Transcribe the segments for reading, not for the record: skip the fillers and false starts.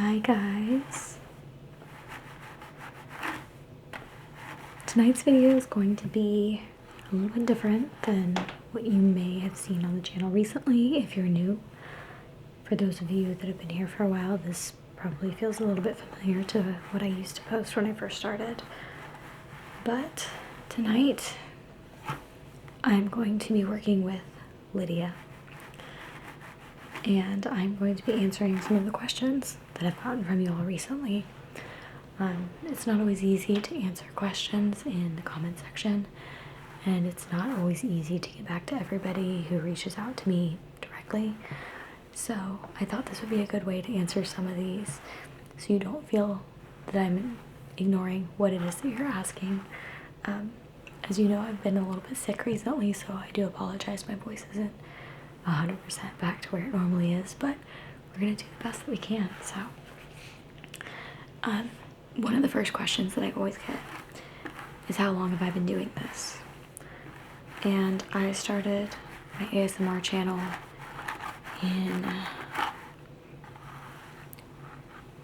Hi guys. Tonight's video is going to be a little bit different than what you may have seen on the channel recently if you're new. For those of you that have been here for a while, this probably feels a little bit familiar to what I used to post when I first started. But tonight I'm going to be working with Lydia, and I'm going to be answering some of the questions that I've gotten from you all recently. It's not always easy to answer questions in the comment section, and it's not always easy to get back to everybody who reaches out to me directly. So I thought this would be a good way to answer some of these so you don't feel that I'm ignoring what it is that you're asking. As you know, I've been a little bit sick recently, so I do apologize. My voice isn't 100% back to where it normally is, but we're gonna do the best that we can. So one of the first questions that I always get is, how long have I been doing this? And I started my ASMR channel in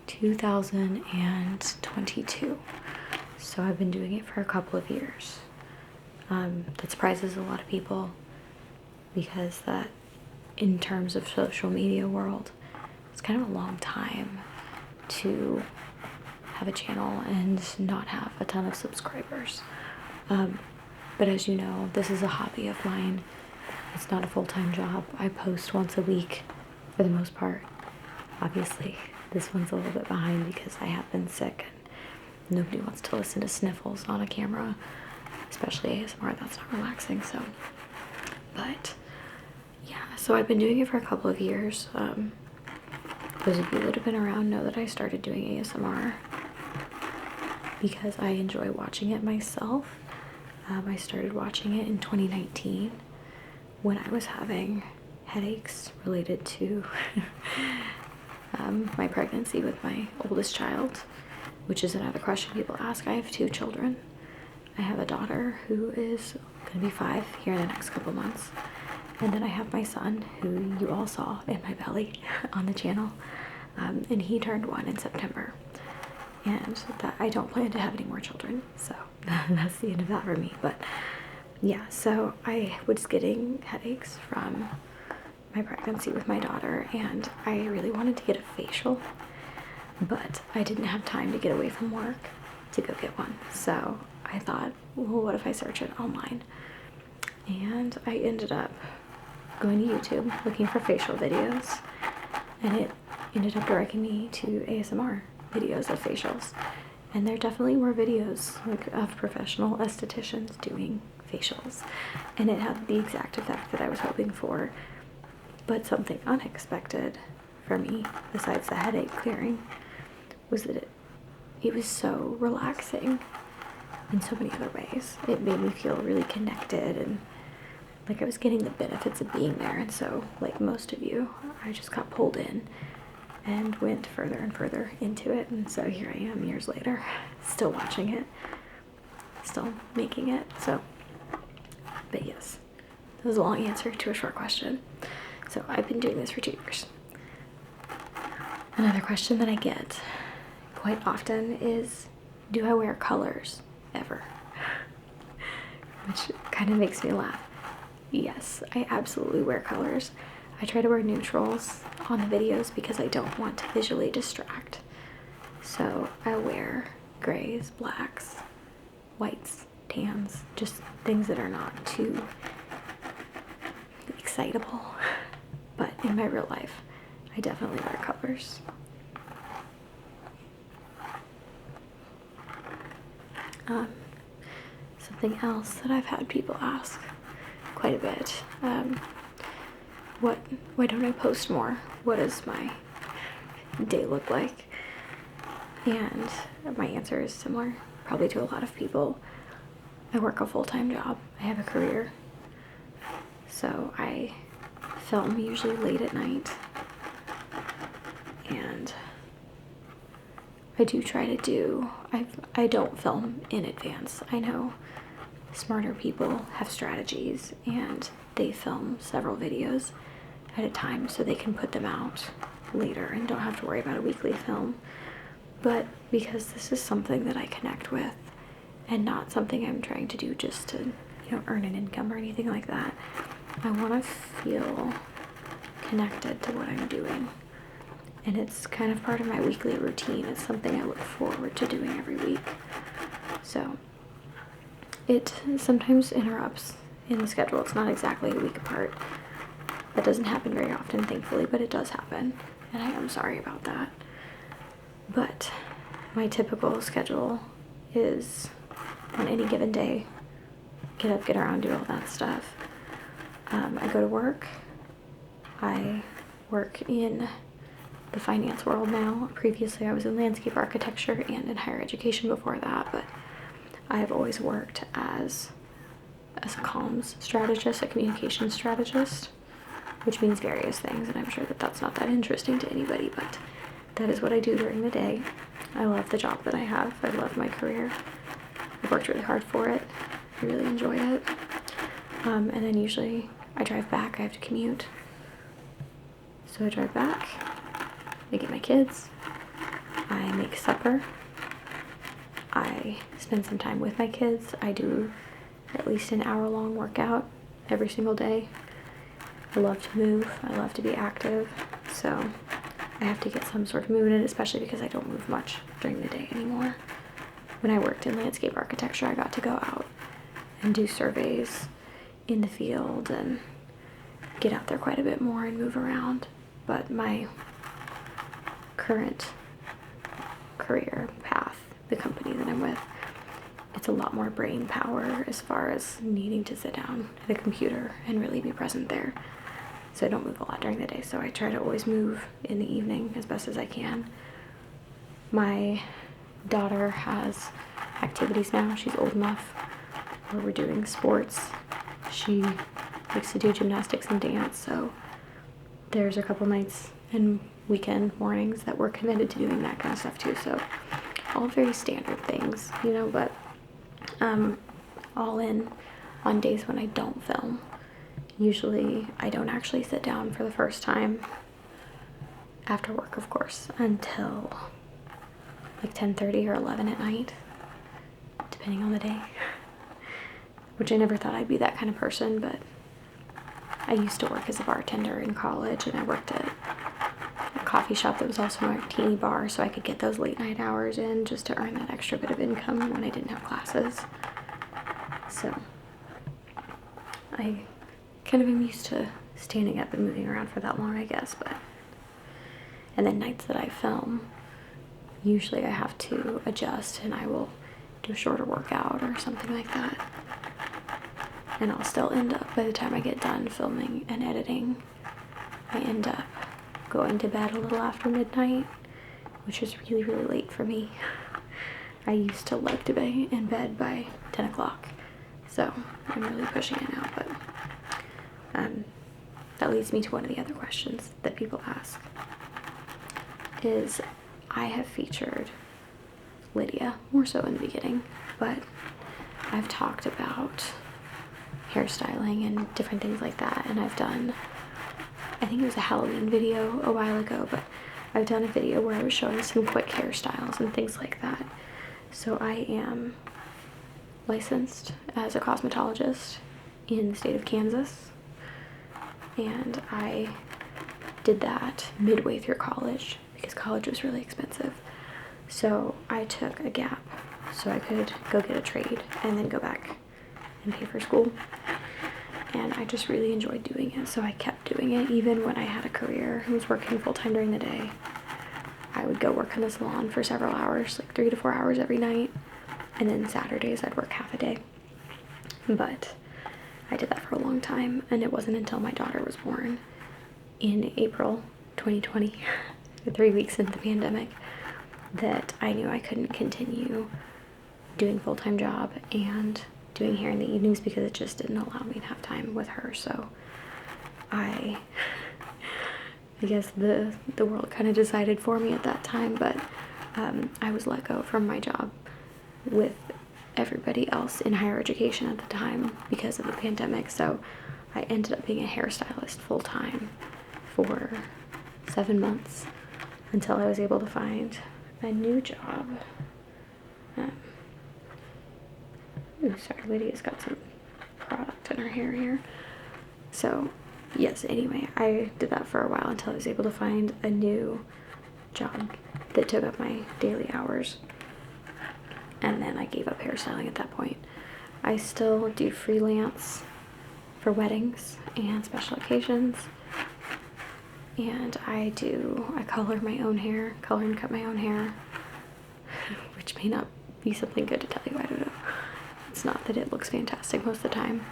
2022, so I've been doing it for a couple of years. That surprises a lot of people because that, in terms of social media world, it's kind of a long time to have a channel and not have a ton of subscribers. But as you know, this is a hobby of mine. It's not a full-time job. I post once a week for the most part. Obviously, this one's a little bit behind because I have been sick and nobody wants to listen to sniffles on a camera, especially ASMR. That's not relaxing. So, but yeah, so I've been doing it for a couple of years. Those of you that have been around know that I started doing ASMR because I enjoy watching it myself. I started watching it in 2019 when I was having headaches related to my pregnancy with my oldest child, which is another question people ask. I have 2 children. I have a daughter who is going to be 5 here in the next couple months, and then I have my son, who you all saw in my belly on the channel, and he turned 1 in September. And that I don't plan to have any more children, so that's the end of that for me. But yeah, so I was getting headaches from my pregnancy with my daughter, and I really wanted to get a facial, but I didn't have time to get away from work to go get one. So I thought, well, what if I search it online? And I ended up going to YouTube looking for facial videos, and it ended up directing me to ASMR videos of facials. And there definitely were videos like of professional estheticians doing facials, and it had the exact effect that I was hoping for. But something unexpected for me, besides the headache clearing, was that it was so relaxing in so many other ways. It made me feel really connected and like I was getting the benefits of being there. And so, like most of you, I just got pulled in and went further and further into it. And so here I am years later, still watching it, still making it. So, but yes, that was a long answer to a short question. So I've been doing this for 2 years. Another question that I get quite often is, do I wear colors ever? Which kind of makes me laugh. Yes, I absolutely wear colors. I try to wear neutrals on the videos because I don't want to visually distract. So I wear grays, blacks, whites, tans, just things that are not too excitable. But in my real life, I definitely wear colors. Something else that I've had people ask quite a bit. Why don't I post more? What does my day look like? And my answer is similar, probably to a lot of people. I work a full-time job. I have a career. So I film usually late at night. And I do try to do, I don't film in advance. I know smarter people have strategies and they film several videos at a time so they can put them out later and don't have to worry about a weekly film. But because this is something that I connect with and not something I'm trying to do just to, earn an income or anything like that, I want to feel connected to what I'm doing. And it's kind of part of my weekly routine. It's something I look forward to doing every week. So it sometimes interrupts in the schedule. It's not exactly a week apart. That doesn't happen very often, thankfully, but it does happen. And I am sorry about that. But my typical schedule is on any given day, get up, get around, do all that stuff. I go to work. I work in the finance world now. Previously, I was in landscape architecture and in higher education before that, but I have always worked as a comms strategist, a communications strategist, which means various things, and I'm sure that that's not that interesting to anybody, but that is what I do during the day. I love the job that I have. I love my career. I've worked really hard for it. I really enjoy it. And then usually I drive back. I have to commute. So I drive back. I get my kids. I make supper. I spend some time with my kids. I do at least an hour-long workout every single day. I love to move. I love to be active. So I have to get some sort of movement in, especially because I don't move much during the day anymore. When I worked in landscape architecture, I got to go out and do surveys in the field and get out there quite a bit more and move around. But my current career path, the company that I'm with, it's a lot more brain power as far as needing to sit down at a computer and really be present there. So I don't move a lot during the day, so I try to always move in the evening as best as I can. My daughter has activities now. She's old enough where we're doing sports. She likes to do gymnastics and dance, so there's a couple nights and weekend mornings that we're committed to doing that kind of stuff too. So all very standard things, but all in on days when I don't film. Usually I don't actually sit down for the first time after work, of course, until like 10:30 or 11 at night, depending on the day. Which I never thought I'd be that kind of person, but I used to work as a bartender in college, and I worked at a coffee shop that was also a martini bar, so I could get those late night hours in just to earn that extra bit of income when I didn't have classes. So I kind of am used to standing up and moving around for that long, I guess. And then nights that I film, usually I have to adjust and I will do a shorter workout or something like that. And I'll still end up, by the time I get done filming and editing, I end up going to bed a little after midnight, which is really, really late for me. I used to like to be in bed by 10 o'clock, so I'm really pushing it now, but that leads me to one of the other questions that people ask, is I have featured Lydia, more so in the beginning, but I've talked about hairstyling and different things like that, and I've done, I think it was a Halloween video a while ago, but I've done a video where I was showing some quick hairstyles and things like that. So I am licensed as a cosmetologist in the state of Kansas, and I did that midway through college because college was really expensive. So I took a gap so I could go get a trade and then go back and pay for school. And I just really enjoyed doing it, so I kept doing it even when I had a career and was working full-time during the day. I would go work in the salon for several hours, like 3 to 4 hours every night, and then Saturdays I'd work half a day. But I did that for a long time, and it wasn't until my daughter was born in April 2020, 3 weeks into the pandemic, that I knew I couldn't continue doing full-time job and doing hair in the evenings because it just didn't allow me to have time with her. So I guess the world kind of decided for me at that time, but I was let go from my job with everybody else in higher education at the time because of the pandemic. So I ended up being a hairstylist full-time for 7 months until I was able to find a new job. Ooh, sorry, Lydia's got some product in her hair here. So, yes, anyway, I did that for a while until I was able to find a new job that took up my daily hours. And then I gave up hairstyling at that point. I still do freelance for weddings and special occasions. And I color my own hair, color and cut my own hair, which may not be something good to tell you, I don't know. It's not that it looks fantastic most of the time,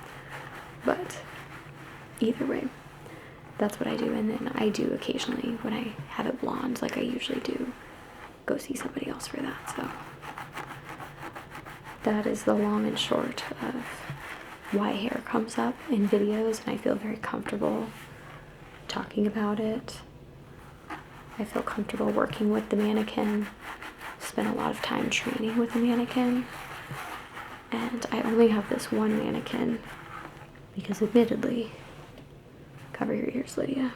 but either way, that's what I do. And then I do occasionally, when I have it blonde, like I usually do, go see somebody else for that. So that is the long and short of why hair comes up in videos, and I feel very comfortable talking about it. I feel comfortable working with the mannequin, spent a lot of time training with the mannequin, and I only have this one mannequin because, admittedly, cover your ears, Lydia,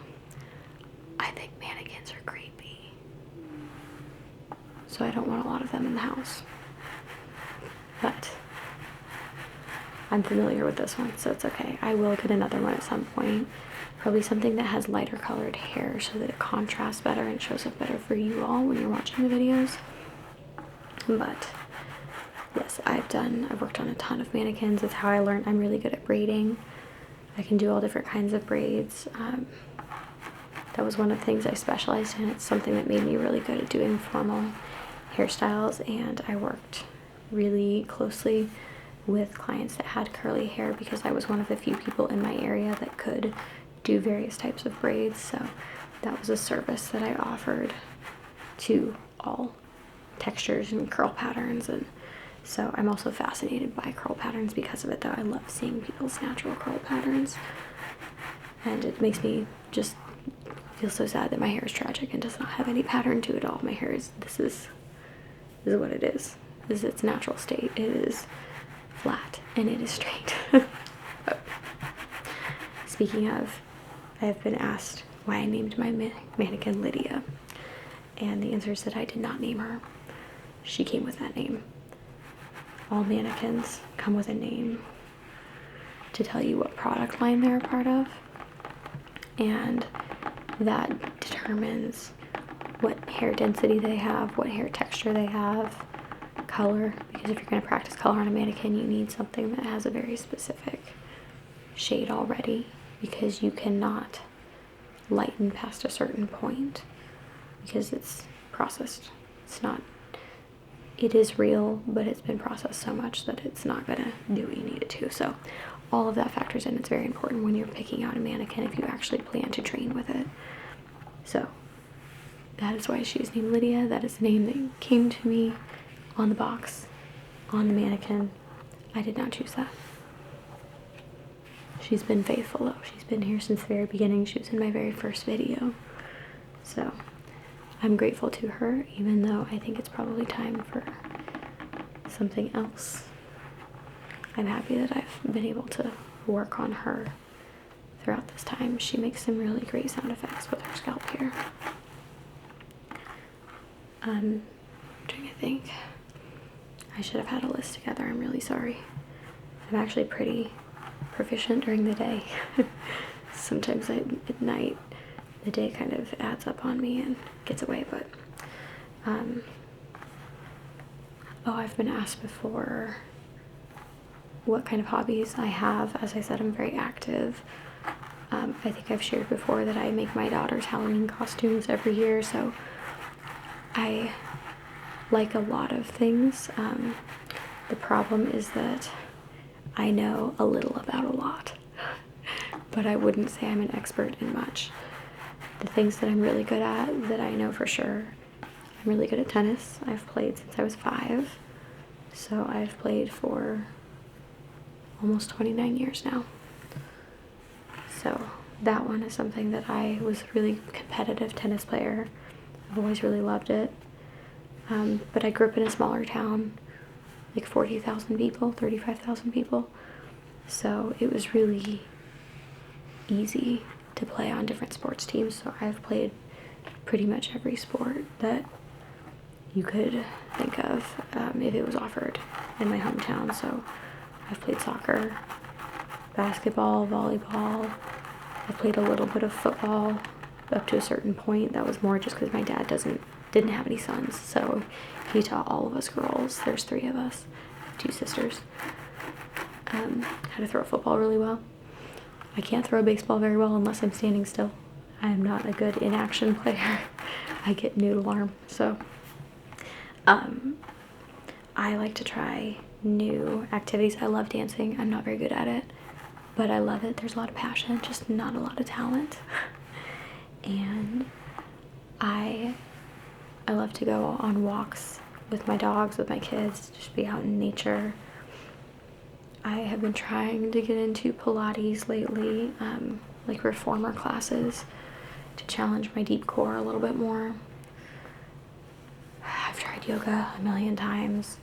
I think mannequins are creepy, so I don't want a lot of them in the house. But I'm familiar with this one, so it's okay. I will get another one at some point. Probably something that has lighter colored hair so that it contrasts better and shows up better for you all when you're watching the videos. But yes, I've worked on a ton of mannequins. It's how I learned I'm really good at braiding. I can do all different kinds of braids. That was one of the things I specialized in. It's something that made me really good at doing formal hairstyles, and I worked really closely with clients that had curly hair because I was one of the few people in my area that could do various types of braids. So that was a service that I offered to all textures and curl patterns. And so I'm also fascinated by curl patterns because of it, though. I love seeing people's natural curl patterns, and it makes me just feel so sad that my hair is tragic and does not have any pattern to it all. My hair is, this is what it is. This is its natural state. It is flat and it is straight. Speaking of, I have been asked why I named my mannequin Lydia, and the answer is that I did not name her. She came with that name. All mannequins come with a name to tell you what product line they're a part of, and that determines what hair density they have, what hair texture they have, color, because if you're going to practice color on a mannequin, you need something that has a very specific shade already, because you cannot lighten past a certain point because it's processed. It is real, but it's been processed so much that it's not going to do what you need it to. So all of that factors in. It's very important when you're picking out a mannequin if you actually plan to train with it. So that is why she is named Lydia. That is the name that came to me on the box, on the mannequin. I did not choose that. She's been faithful, though. She's been here since the very beginning. She was in my very first video. So I'm grateful to her, even though I think it's probably time for something else. I'm happy that I've been able to work on her throughout this time. She makes some really great sound effects with her scalp here. I'm trying to think. I should have had a list together. I'm really sorry. I'm actually pretty proficient during the day. Sometimes at night, the day kind of adds up on me and gets away, but I've been asked before what kind of hobbies I have. As I said, I'm very active. I think I've shared before that I make my daughter's Halloween costumes every year, so I like a lot of things. The problem is that I know a little about a lot, but I wouldn't say I'm an expert in much. The things that I'm really good at, that I know for sure, I'm really good at tennis. I've played since I was 5, so I've played for almost 29 years now. So that one is something that I was a really competitive tennis player. I've always really loved it. But I grew up in a smaller town, like 40,000 people, 35,000 people. So it was really easy to play on different sports teams. So I've played pretty much every sport that you could think of if it was offered in my hometown. So I've played soccer, basketball, volleyball. I played a little bit of football up to a certain point. That was more just because my dad didn't have any sons, so he taught all of us girls. There's 3 of us, 2 sisters. How to throw a football really well. I can't throw a baseball very well unless I'm standing still. I am not a good inaction player. I get noodle arm. So I like to try new activities. I love dancing. I'm not very good at it, but I love it. There's a lot of passion, just not a lot of talent. And I love to go on walks with my dogs, with my kids, just be out in nature. I have been trying to get into Pilates lately, like reformer classes, to challenge my deep core a little bit more. I've tried yoga a million times.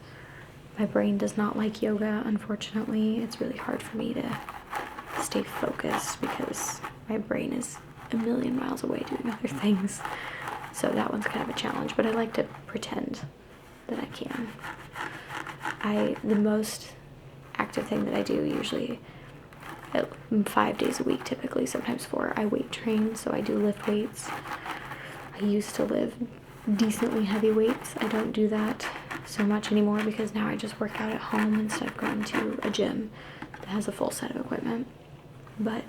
My brain does not like yoga, unfortunately. It's really hard for me to stay focused because my brain is a million miles away doing other things. So that one's kind of a challenge, but I like to pretend that I can. The most active thing that I do usually 5 days a week, typically, sometimes 4, I weight train, so I do lift weights. I used to lift decently heavy weights. I don't do that so much anymore because now I just work out at home instead of going to a gym that has a full set of equipment. But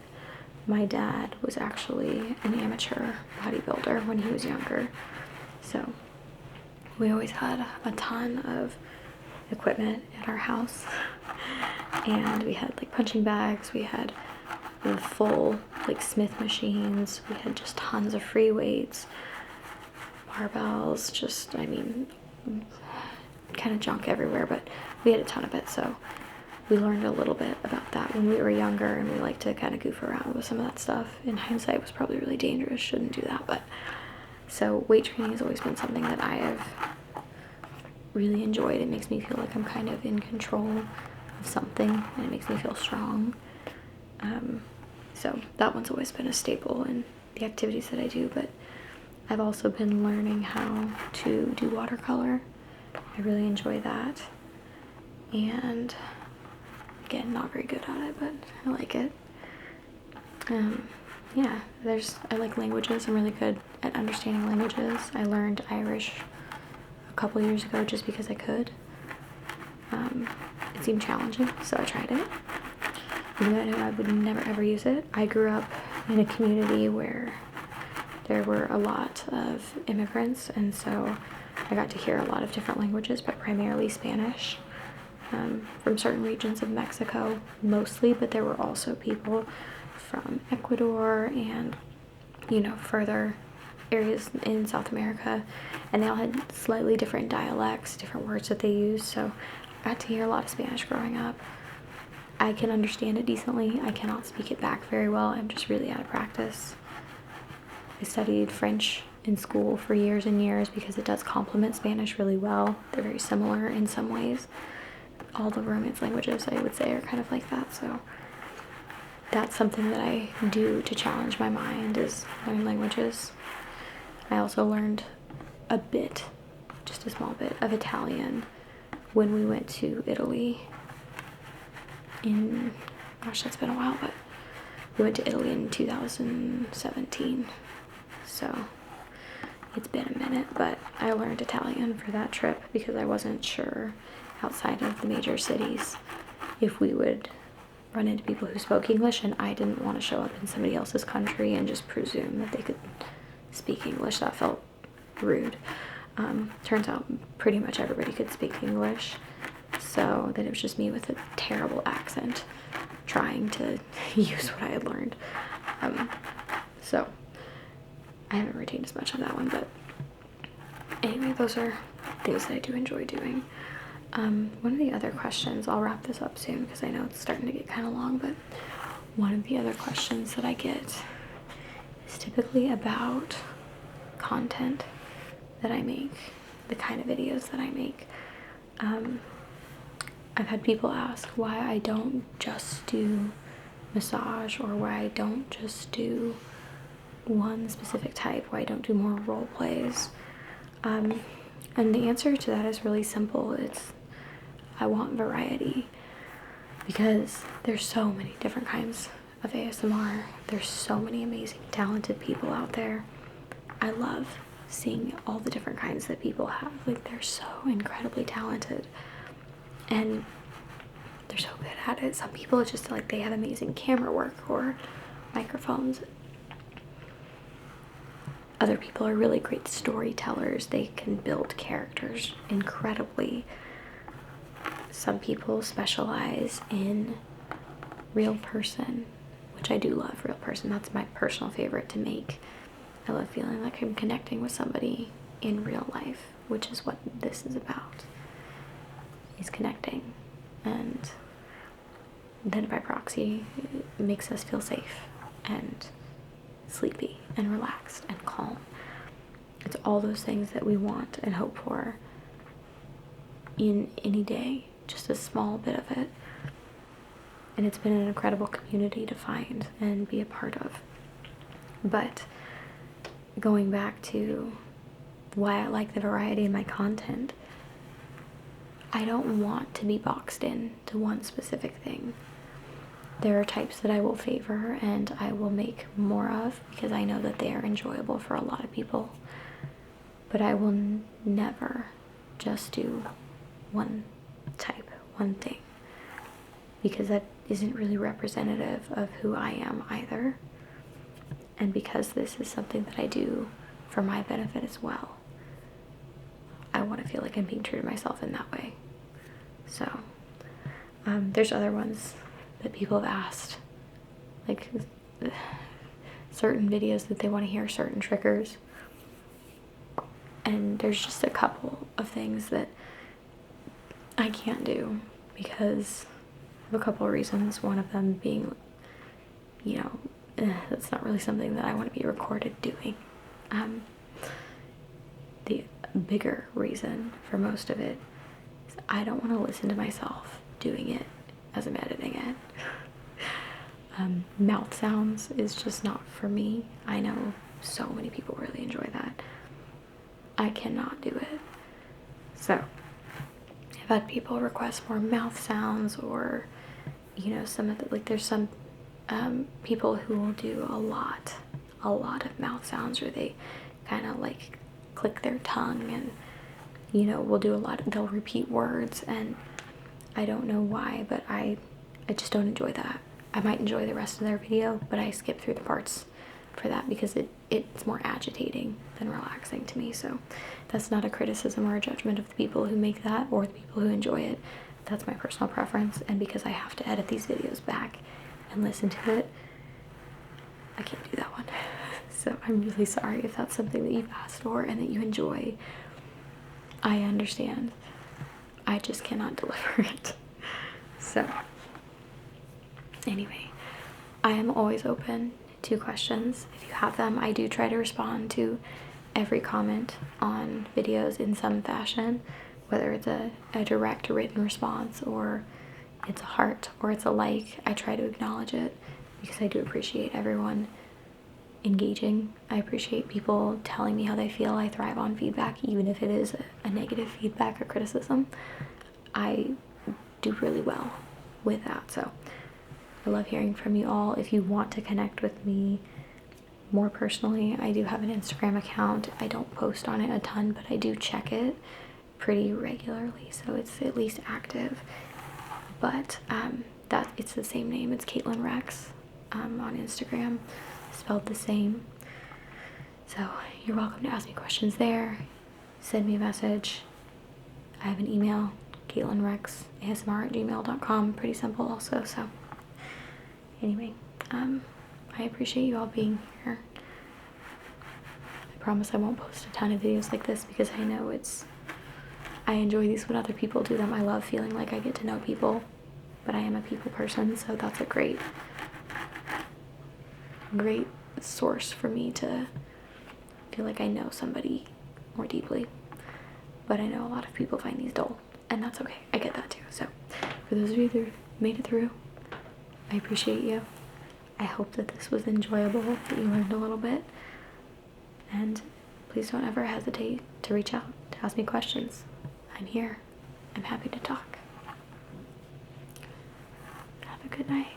my dad was actually an amateur bodybuilder when he was younger, so we always had a ton of equipment at our house, and we had like punching bags, we had the full like Smith machines, we had just tons of free weights, barbells, just, I mean, kind of junk everywhere, but we had a ton of it. So we learned a little bit about that when we were younger, and we like to kind of goof around with some of that stuff. In hindsight, it was probably really dangerous, shouldn't do that. But so weight training has always been something that I have really enjoyed. It makes me feel like I'm kind of in control of something, and it makes me feel strong. So that one's always been a staple in the activities that I do. But I've also been learning how to do watercolor. I really enjoy that, and again, not very good at it, but I like it. Yeah, I like languages. I'm really good at understanding languages. I learned Irish a couple years ago just because I could. It seemed challenging, so I tried it. Even though I knew I would never ever use it. I grew up in a community where there were a lot of immigrants, and so I got to hear a lot of different languages, but primarily Spanish. From certain regions of Mexico mostly, but there were also people from Ecuador and, you know, further areas in South America, and they all had slightly different dialects, different words that they used. So I got to hear a lot of Spanish growing up. I can understand it decently. I cannot speak it back very well. I'm just really out of practice. I studied French in school for years and years because it does complement Spanish really well. They're very similar in some ways. All the Romance languages, I would say, are kind of like that. So that's something that I do to challenge my mind, is learn languages. I also learned a bit, just a small bit, of Italian when we went to Italy in, gosh, that's been a while, but we went to Italy in 2017. So it's been a minute, but I learned Italian for that trip because I wasn't sure outside of the major cities if we would run into people who spoke English, and I didn't want to show up in somebody else's country and just presume that they could speak English. That felt rude. Turns out pretty much everybody could speak English, so that it was just me with a terrible accent trying to use what I had learned. So I haven't retained as much of that one, but anyway, those are things that I do enjoy doing. One of the other questions, I'll wrap this up soon because I know it's starting to get kind of long, but one of the other questions that I get is typically about content that I make, the kind of videos that I make. I've had people ask why I don't just do massage, or why I don't just do one specific type, why I don't do more role plays. And the answer to that is really simple. It's I want variety, because there's so many different kinds of ASMR. There's so many amazing, talented people out there. I love seeing all the different kinds that people have. Like, they're so incredibly talented and they're so good at it. Some people, it's just like they have amazing camera work or microphones. Other people are really great storytellers. They can build characters incredibly. Some people specialize in real person, which I do love real person. That's my personal favorite to make. I love feeling like I'm connecting with somebody in real life, which is what this is about, is connecting. And then by proxy, it makes us feel safe and sleepy and relaxed and calm. It's all those things that we want and hope for in any day, just a small bit of it. And it's been an incredible community to find and be a part of. But going back to why I like the variety in my content, I don't want to be boxed in to one specific thing. There are types that I will favor and I will make more of because I know that they are enjoyable for a lot of people. But I will never just do one type, one thing, because that isn't really representative of who I am either. And because this is something that I do for my benefit as well, I want to feel like I'm being true to myself in that way. So, there's other ones that people have asked, like certain videos that they want to hear certain triggers. And there's just a couple of things that I can't do because of a couple of reasons. One of them being, that's not really something that I want to be recorded doing. The bigger reason for most of it is I don't want to listen to myself doing it as I'm editing it. Mouth sounds is just not for me. I know so many people really enjoy that. I cannot do it. So I've had people request more mouth sounds, or some of the, like, there's some people who will do a lot of mouth sounds, or they kind of like click their tongue and will do a lot of, they'll repeat words, and I don't know why, but I just don't enjoy that. I might enjoy the rest of their video, but I skip through the parts for that because it's more agitating than relaxing to me. So that's not a criticism or a judgment of the people who make that or the people who enjoy it. That's my personal preference, and because I have to edit these videos back and listen to it, I can't do that one. So I'm really sorry if that's something that you've asked for and that you enjoy. I understand. I just cannot deliver it. So anyway, I am always open to questions. If you have them, I do try to respond to every comment on videos in some fashion, whether it's a direct written response or it's a heart or it's a like. I try to acknowledge it because I do appreciate everyone engaging. I appreciate people telling me how they feel. I thrive on feedback, even if it is a negative feedback or criticism. I do really well with that. So I love hearing from you all. If you want to connect with me more personally, I do have an Instagram account. I don't post on it a ton, but I do check it pretty regularly, so it's at least active. But that it's the same name. It's Caitlin Rex on Instagram, spelled the same. So you're welcome to ask me questions there. Send me a message. I have an email, caitlinrexasmr@gmail.com. Pretty simple also. So anyway, I appreciate you all being here. I promise I won't post a ton of videos like this because I know I enjoy these when other people do them. I love feeling like I get to know people, but I am a people person, so that's a great source for me to feel like I know somebody more deeply. But I know a lot of people find these dull, and that's okay. I get that too. So for those of you that made it through, I appreciate you. I hope that this was enjoyable, that you learned a little bit. And please don't ever hesitate to reach out, to ask me questions. I'm here. I'm happy to talk. Have a good night.